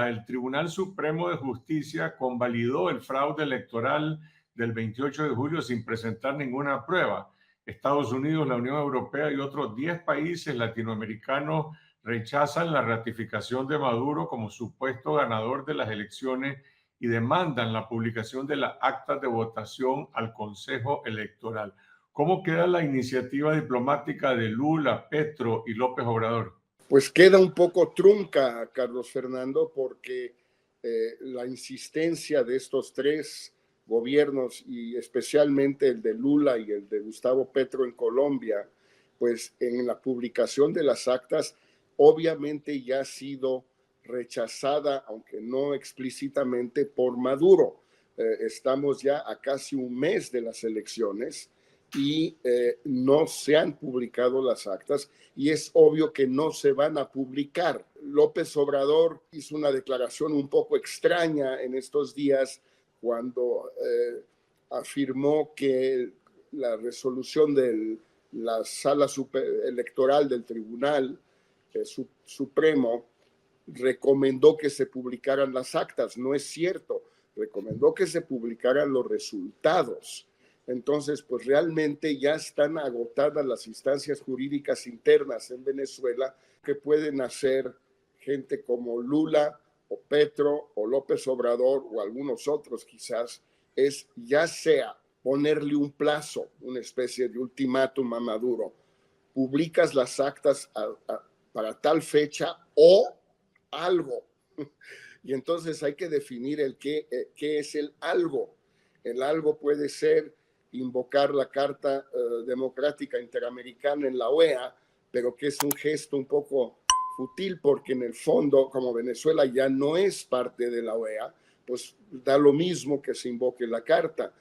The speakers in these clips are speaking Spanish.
El Tribunal Supremo de Justicia convalidó el fraude electoral del 28 de julio sin presentar ninguna prueba. Estados Unidos, la Unión Europea y otros 10 países latinoamericanos rechazan la ratificación de Maduro como supuesto ganador de las elecciones y demandan la publicación de las actas de votación al Consejo Electoral. ¿Cómo queda la iniciativa diplomática de Lula, Petro y López Obrador? Pues queda un poco trunca, Carlos Fernando, porque la insistencia de estos tres gobiernos y especialmente el de Lula y el de Gustavo Petro en Colombia, pues en la publicación de las actas obviamente ya ha sido rechazada, aunque no explícitamente, por Maduro. Estamos ya a casi un mes de las elecciones y no se han publicado las actas y es obvio que no se van a publicar. López Obrador hizo una declaración un poco extraña en estos días cuando afirmó que la resolución de la sala electoral del Tribunal Supremo recomendó que se publicaran las actas. No es cierto, recomendó que se publicaran los resultados. Entonces, pues realmente ya están agotadas las instancias jurídicas internas en Venezuela que pueden hacer gente como Lula o Petro o López Obrador o algunos otros quizás, es ya sea ponerle un plazo, una especie de ultimátum a Maduro, publicas las actas para tal fecha o algo. Y entonces hay que definir qué es el algo. El algo puede ser invocar la Carta Democrática Interamericana en la OEA, pero que es un gesto un poco fútil porque en el fondo, como Venezuela ya no es parte de la OEA, pues da lo mismo que se invoque la Carta.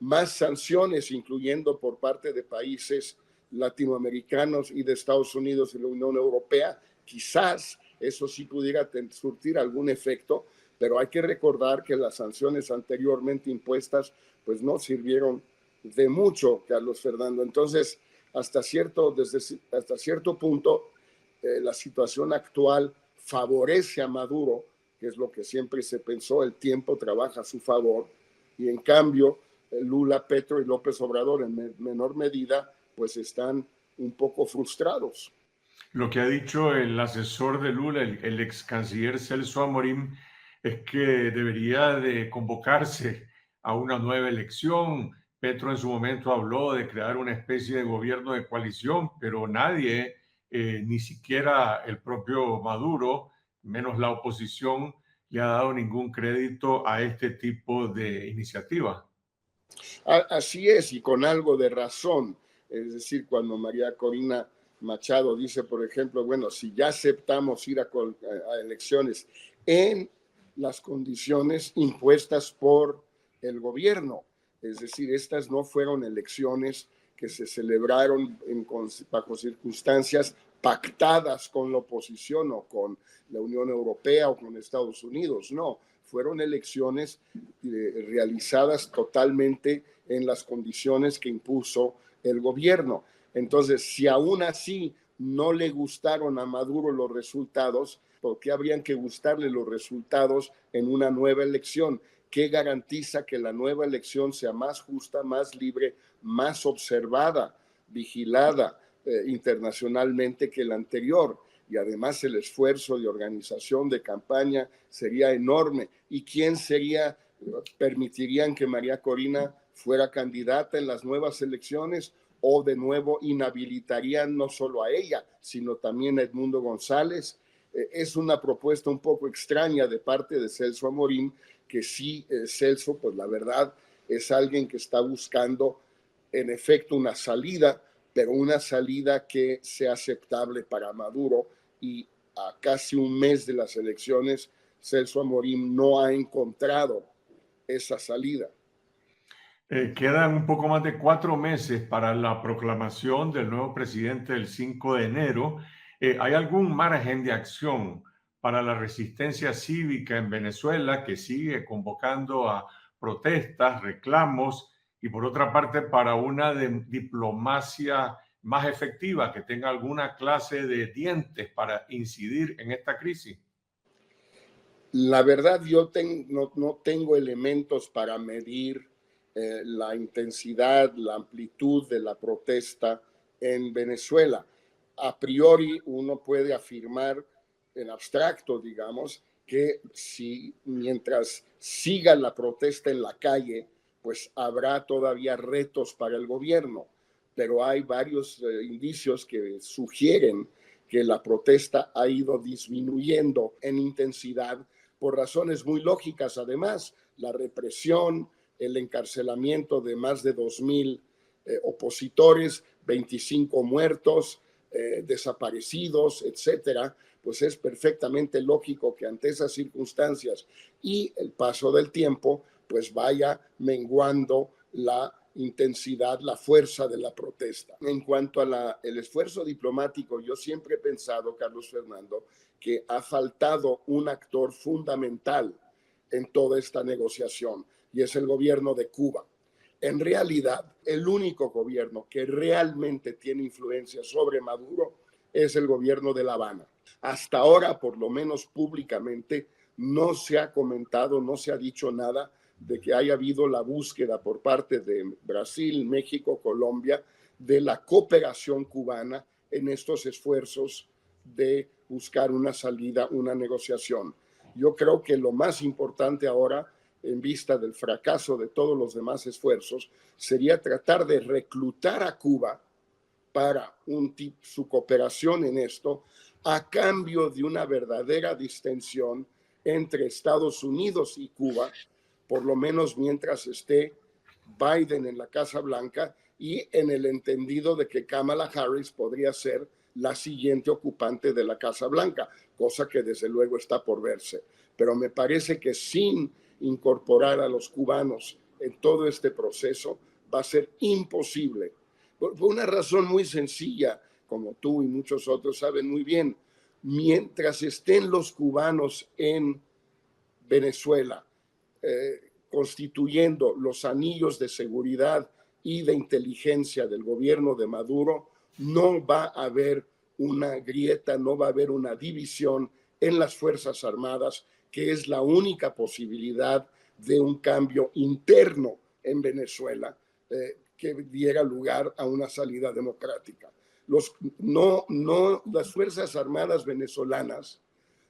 Más sanciones, incluyendo por parte de países latinoamericanos y de Estados Unidos y la Unión Europea, quizás eso sí pudiera surtir algún efecto, pero hay que recordar que las sanciones anteriormente impuestas pues no sirvieron de mucho, Carlos Fernando. Entonces, hasta cierto punto, la situación actual favorece a Maduro, que es lo que siempre se pensó, el tiempo trabaja a su favor, y en cambio, Lula, Petro y López Obrador, en menor medida, pues están un poco frustrados. Lo que ha dicho el asesor de Lula, el ex canciller Celso Amorín, es que debería de convocarse a una nueva elección. Petro en su momento habló de crear una especie de gobierno de coalición, pero nadie, ni siquiera el propio Maduro, menos la oposición, le ha dado ningún crédito a este tipo de iniciativa. Así es, y con algo de razón. Es decir, cuando María Corina Machado dice, por ejemplo, bueno, si ya aceptamos ir a elecciones en las condiciones impuestas por el gobierno, es decir, estas no fueron elecciones que se celebraron bajo circunstancias pactadas con la oposición o con la Unión Europea o con Estados Unidos, no, fueron elecciones realizadas totalmente en las condiciones que impuso el gobierno. Entonces, si aún así no le gustaron a Maduro los resultados, ¿por qué habrían que gustarle los resultados en una nueva elección? ¿Qué garantiza que la nueva elección sea más justa, más libre, más observada, vigilada internacionalmente que la anterior? Y además el esfuerzo de organización de campaña sería enorme. ¿Y quién permitirían que María Corina fuera candidata en las nuevas elecciones? O de nuevo inhabilitarían no solo a ella, sino también a Edmundo González. Es una propuesta un poco extraña de parte de Celso Amorín, que sí, Celso, pues la verdad, es alguien que está buscando en efecto una salida, pero una salida que sea aceptable para Maduro, y a casi un mes de las elecciones, Celso Amorín no ha encontrado esa salida. Quedan un poco más de 4 meses para la proclamación del nuevo presidente el 5 de enero. ¿Hay algún margen de acción para la resistencia cívica en Venezuela que sigue convocando a protestas, reclamos y por otra parte para una diplomacia más efectiva que tenga alguna clase de dientes para incidir en esta crisis? La verdad, yo no tengo elementos para medir la intensidad, la amplitud de la protesta en Venezuela. A priori, uno puede afirmar en abstracto, digamos, que si mientras siga la protesta en la calle, pues habrá todavía retos para el gobierno. Pero hay varios indicios que sugieren que la protesta ha ido disminuyendo en intensidad por razones muy lógicas. Además, la represión, el encarcelamiento de más de 2,000 opositores, 25 muertos, desaparecidos, etcétera, pues es perfectamente lógico que ante esas circunstancias y el paso del tiempo, pues vaya menguando la intensidad, la fuerza de la protesta. En cuanto a el esfuerzo diplomático, yo siempre he pensado, Carlos Fernando, que ha faltado un actor fundamental en toda esta negociación, y es el gobierno de Cuba. En realidad, el único gobierno que realmente tiene influencia sobre Maduro es el gobierno de La Habana. Hasta ahora, por lo menos públicamente, no se ha comentado, no se ha dicho nada de que haya habido la búsqueda por parte de Brasil, México, Colombia, de la cooperación cubana en estos esfuerzos de buscar una salida, una negociación. Yo creo que lo más importante ahora, en vista del fracaso de todos los demás esfuerzos, sería tratar de reclutar a Cuba para su cooperación en esto, a cambio de una verdadera distensión entre Estados Unidos y Cuba, por lo menos mientras esté Biden en la Casa Blanca y en el entendido de que Kamala Harris podría ser la siguiente ocupante de la Casa Blanca, cosa que desde luego está por verse. Pero me parece que sin incorporar a los cubanos en todo este proceso va a ser imposible, por una razón muy sencilla, como tú y muchos otros saben muy bien. Mientras estén los cubanos en Venezuela constituyendo los anillos de seguridad y de inteligencia del gobierno de Maduro, no va a haber una grieta, no va a haber una división en las Fuerzas Armadas, que es la única posibilidad de un cambio interno en Venezuela que diera lugar a una salida democrática. Las Fuerzas Armadas venezolanas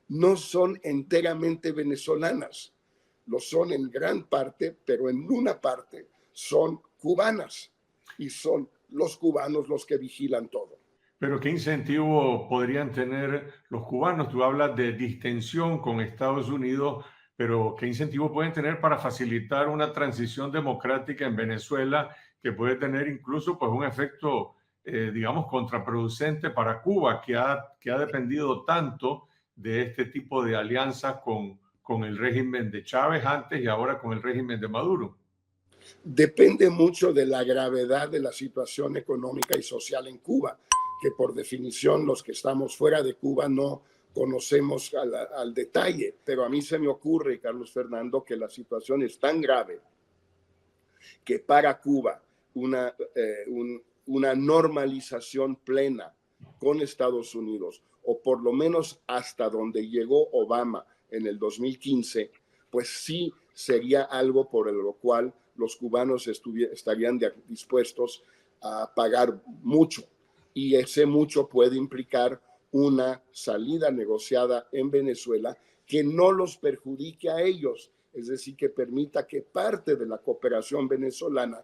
no son enteramente venezolanas, lo son en gran parte, pero en una parte son cubanas y son los cubanos los que vigilan todo. Pero ¿qué incentivo podrían tener los cubanos? Tú hablas de distensión con Estados Unidos, pero ¿qué incentivo pueden tener para facilitar una transición democrática en Venezuela que puede tener incluso pues, un efecto, digamos, contraproducente para Cuba, que ha dependido tanto de este tipo de alianzas con el régimen de Chávez antes y ahora con el régimen de Maduro? Depende mucho de la gravedad de la situación económica y social en Cuba, que por definición los que estamos fuera de Cuba no conocemos al detalle. Pero a mí se me ocurre, Carlos Fernando, que la situación es tan grave que para Cuba una normalización plena con Estados Unidos, o por lo menos hasta donde llegó Obama en el 2015, pues sí sería algo por lo cual los cubanos estarían dispuestos a pagar mucho. Y ese mucho puede implicar una salida negociada en Venezuela que no los perjudique a ellos, es decir, que permita que parte de la cooperación venezolana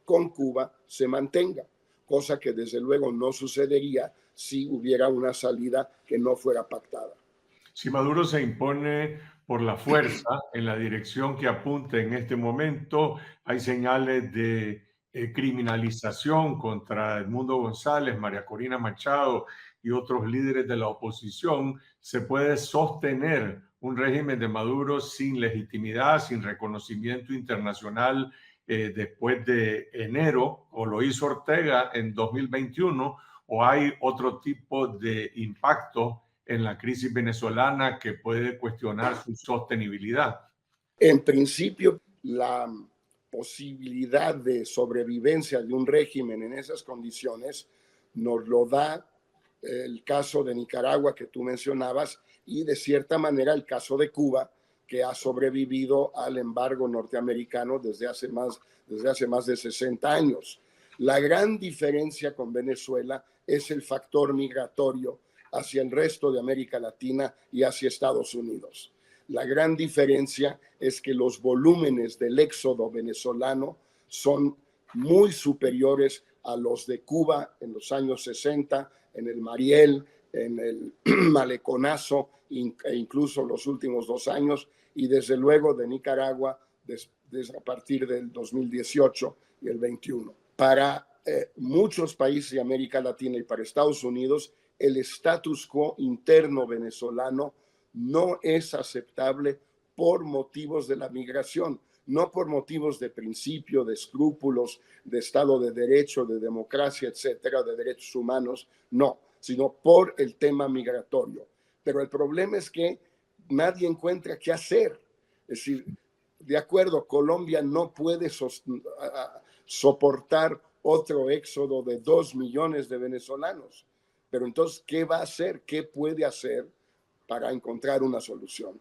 con Cuba se mantenga, cosa que desde luego no sucedería si hubiera una salida que no fuera pactada. Si Maduro se impone por la fuerza en la dirección que apunta en este momento, hay señales de criminalización contra Edmundo González, María Corina Machado y otros líderes de la oposición. ¿Se puede sostener un régimen de Maduro sin legitimidad, sin reconocimiento internacional después de enero, o lo hizo Ortega en 2021, o hay otro tipo de impacto en la crisis venezolana que puede cuestionar su sostenibilidad? En principio, la posibilidad de sobrevivencia de un régimen en esas condiciones nos lo da el caso de Nicaragua que tú mencionabas y de cierta manera el caso de Cuba, que ha sobrevivido al embargo norteamericano desde hace más de 60 años. La gran diferencia con Venezuela es el factor migratorio hacia el resto de América Latina y hacia Estados Unidos. La gran diferencia es que los volúmenes del éxodo venezolano son muy superiores a los de Cuba en los años 60, en el Mariel, en el Maleconazo e incluso los últimos 2 años, y desde luego de Nicaragua desde a partir del 2018 y el 21. Para muchos países de América Latina y para Estados Unidos, el status quo interno venezolano no es aceptable por motivos de la migración, no por motivos de principio, de escrúpulos, de Estado de Derecho, de democracia, etcétera, de derechos humanos, no, sino por el tema migratorio. Pero el problema es que nadie encuentra qué hacer. Es decir, de acuerdo, Colombia no puede soportar otro éxodo de 2 millones de venezolanos. Pero entonces, ¿qué va a hacer? ¿Qué puede hacer para encontrar una solución?